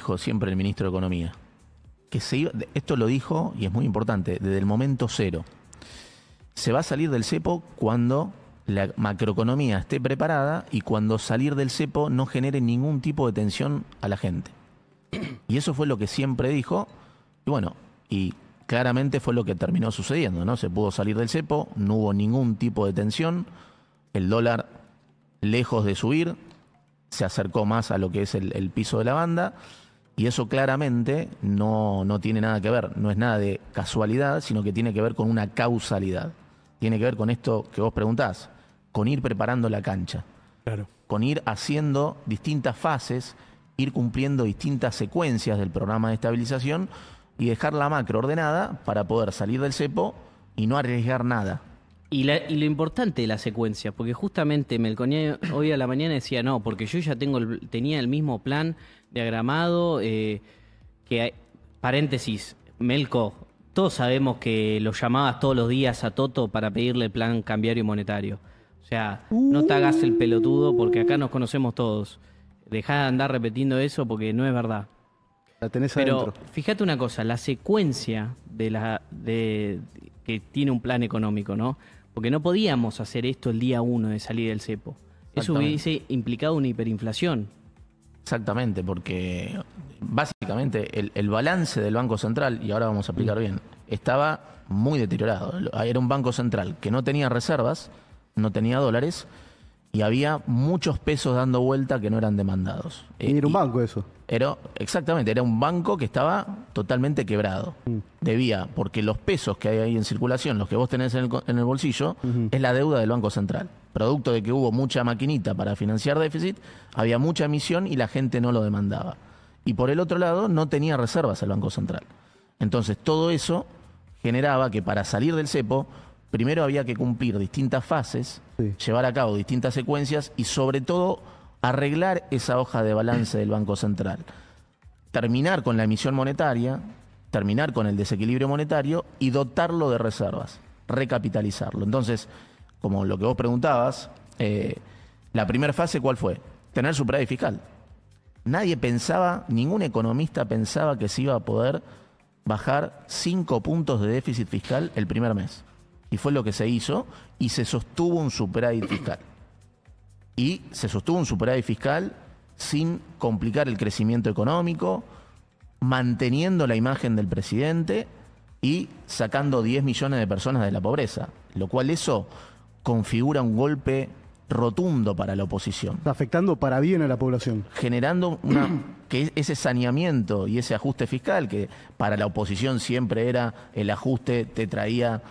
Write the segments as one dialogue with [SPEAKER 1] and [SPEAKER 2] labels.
[SPEAKER 1] dijo siempre el ministro de Economía, que se iba, esto lo dijo, y es muy importante, desde el momento cero. Se va a salir del cepo cuando la macroeconomía esté preparada y cuando salir del cepo no genere ningún tipo de tensión a la gente. Y eso fue lo que siempre dijo, y bueno, y claramente fue lo que terminó sucediendo, ¿no? Se pudo salir del cepo, no hubo ningún tipo de tensión, el dólar, lejos de subir, se acercó más a lo que es el piso de la banda, y eso claramente no tiene nada que ver, no es nada de casualidad, sino que tiene que ver con una causalidad. Tiene que ver con esto que vos preguntás, con ir preparando la cancha,
[SPEAKER 2] Claro.
[SPEAKER 1] con ir haciendo distintas fases, ir cumpliendo distintas secuencias del programa de estabilización y dejar la macro ordenada para poder salir del cepo y no arriesgar nada.
[SPEAKER 3] Y lo importante de la secuencia, porque justamente Melconian hoy a la mañana decía, no, porque yo ya tenía el mismo plan diagramado, paréntesis, Melco, todos sabemos que lo llamabas todos los días a Toto para pedirle el plan cambiario y monetario. O sea, no te hagas el pelotudo porque acá nos conocemos todos. Dejá de andar repitiendo eso porque no es verdad.
[SPEAKER 2] La tenés
[SPEAKER 3] Pero
[SPEAKER 2] adentro.
[SPEAKER 3] fíjate una cosa, la secuencia que tiene un plan económico, ¿no? Porque no podíamos hacer esto el día 1 de salir del cepo. Eso hubiese implicado una hiperinflación.
[SPEAKER 1] Exactamente, porque básicamente el balance del Banco Central, y ahora vamos a explicar bien, estaba muy deteriorado. Era un Banco Central que no tenía reservas, no tenía dólares, y había muchos pesos dando vuelta que no eran demandados.
[SPEAKER 2] Y era un banco eso.
[SPEAKER 1] Exactamente, era un banco que estaba totalmente quebrado. Debía, porque los pesos que hay ahí en circulación, los que vos tenés en el bolsillo, es la deuda del Banco Central. Producto de que hubo mucha maquinita para financiar déficit, había mucha emisión y la gente no lo demandaba. Y por el otro lado, no tenía reservas el Banco Central. Entonces, todo eso generaba que para salir del cepo, primero había que cumplir distintas fases, llevar a cabo distintas secuencias y sobre todo arreglar esa hoja de balance del Banco Central. Terminar con la emisión monetaria, terminar con el desequilibrio monetario y dotarlo de reservas, recapitalizarlo. Entonces, como lo que vos preguntabas, la primera fase, ¿cuál fue? Tener superávit fiscal. Nadie pensaba, ningún economista pensaba que se iba a poder bajar 5 puntos de déficit fiscal el primer mes. Y fue lo que se hizo y se sostuvo un superávit fiscal. Y se sostuvo un superávit fiscal sin complicar el crecimiento económico, manteniendo la imagen del presidente y sacando 10 millones de personas de la pobreza. Lo cual eso configura un golpe rotundo para la oposición.
[SPEAKER 2] Está afectando para bien a la población.
[SPEAKER 1] Generando que ese saneamiento y ese ajuste fiscal, que para la oposición siempre era el ajuste, te traía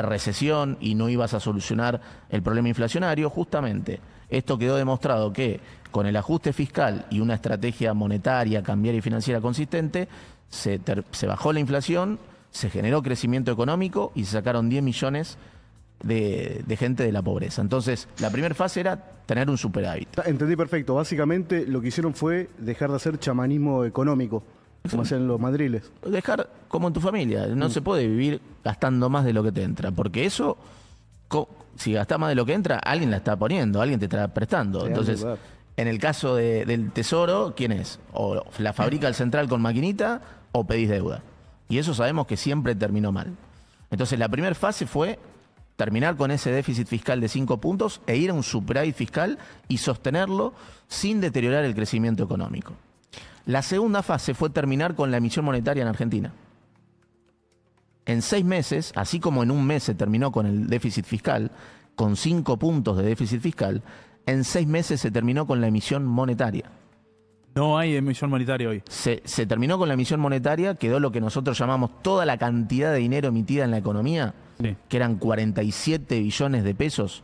[SPEAKER 1] recesión y no ibas a solucionar el problema inflacionario. Justamente esto quedó demostrado que con el ajuste fiscal y una estrategia monetaria, cambiaria y financiera consistente, se bajó la inflación, se generó crecimiento económico y se sacaron 10 millones de gente de la pobreza. Entonces, la primera fase era tener un superávit.
[SPEAKER 2] Entendí perfecto. Básicamente lo que hicieron fue dejar de hacer chamanismo económico, como hacían los madriles.
[SPEAKER 1] Dejar como en tu familia. No se puede vivir gastando más de lo que te entra, porque eso, si gastás más de lo que entra, alguien la está poniendo, alguien te está prestando. Entonces, en el caso del Tesoro, ¿quién es? O la fabrica el central con maquinita o pedís deuda. Y eso sabemos que siempre terminó mal. Entonces, la primera fase fue terminar con ese déficit fiscal de 5 puntos e ir a un superávit fiscal y sostenerlo sin deteriorar el crecimiento económico. La segunda fase fue terminar con la emisión monetaria en Argentina. En 6 meses, así como en un mes se terminó con el déficit fiscal, con 5 puntos de déficit fiscal, en 6 meses se terminó con la emisión monetaria.
[SPEAKER 4] No hay emisión monetaria hoy.
[SPEAKER 1] Se terminó con la emisión monetaria, quedó lo que nosotros llamamos toda la cantidad de dinero emitida en la economía, que eran 47 billones de pesos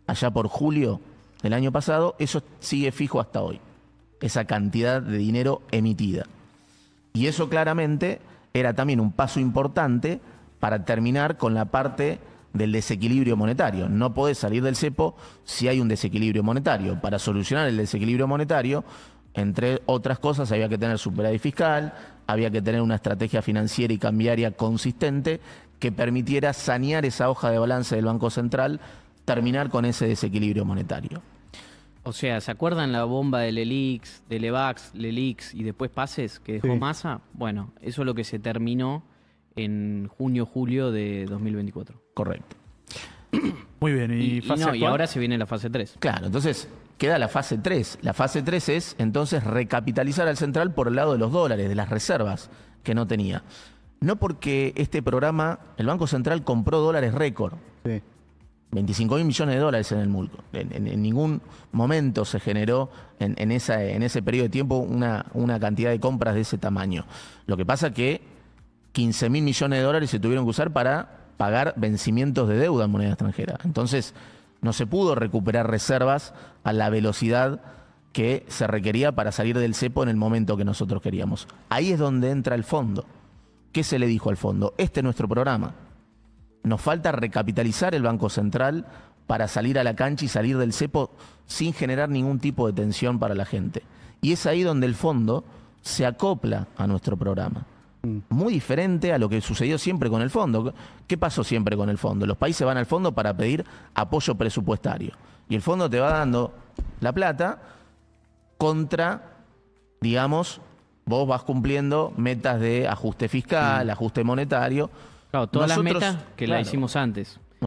[SPEAKER 1] allá por julio del año pasado. Eso sigue fijo hasta hoy, esa cantidad de dinero emitida. Y eso claramente era también un paso importante para terminar con la parte del desequilibrio monetario. No podés salir del cepo si hay un desequilibrio monetario. Para solucionar el desequilibrio monetario, entre otras cosas, había que tener superávit fiscal, había que tener una estrategia financiera y cambiaria consistente que permitiera sanear esa hoja de balance del Banco Central, terminar con ese desequilibrio monetario.
[SPEAKER 3] O sea, ¿se acuerdan la bomba del ELIX, del EVAX, LELIX y después pases que dejó
[SPEAKER 2] Sí.
[SPEAKER 3] Massa? Bueno, eso es lo que se terminó en junio, julio de 2024.
[SPEAKER 1] Correcto.
[SPEAKER 4] Muy bien. ¿Y fase
[SPEAKER 3] y
[SPEAKER 4] actual?
[SPEAKER 3] ahora se viene la fase 3.
[SPEAKER 1] Claro, entonces queda la fase 3. La fase 3 es entonces recapitalizar al central por el lado de los dólares, de las reservas que no tenía. No porque este programa, el Banco Central compró dólares récord.
[SPEAKER 2] Sí.
[SPEAKER 1] 25.000 millones de dólares en el MULCO. En ningún momento se generó en ese periodo de tiempo una cantidad de compras de ese tamaño. Lo que pasa que 15.000 millones de dólares se tuvieron que usar para pagar vencimientos de deuda en moneda extranjera. Entonces, no se pudo recuperar reservas a la velocidad que se requería para salir del cepo en el momento que nosotros queríamos. Ahí es donde entra el fondo. ¿Qué se le dijo al fondo? Este es nuestro programa. Nos falta recapitalizar el Banco Central para salir a la cancha y salir del cepo sin generar ningún tipo de tensión para la gente. Y es ahí donde el fondo se acopla a nuestro programa. Muy diferente a lo que sucedió siempre con el fondo. ¿Qué pasó siempre con el fondo? Los países van al fondo para pedir apoyo presupuestario. Y el fondo te va dando la plata contra, digamos, vos vas cumpliendo metas de ajuste fiscal, ajuste monetario.
[SPEAKER 3] Claro, todas
[SPEAKER 1] Nosotros,
[SPEAKER 3] las metas que la
[SPEAKER 1] claro,
[SPEAKER 3] hicimos antes.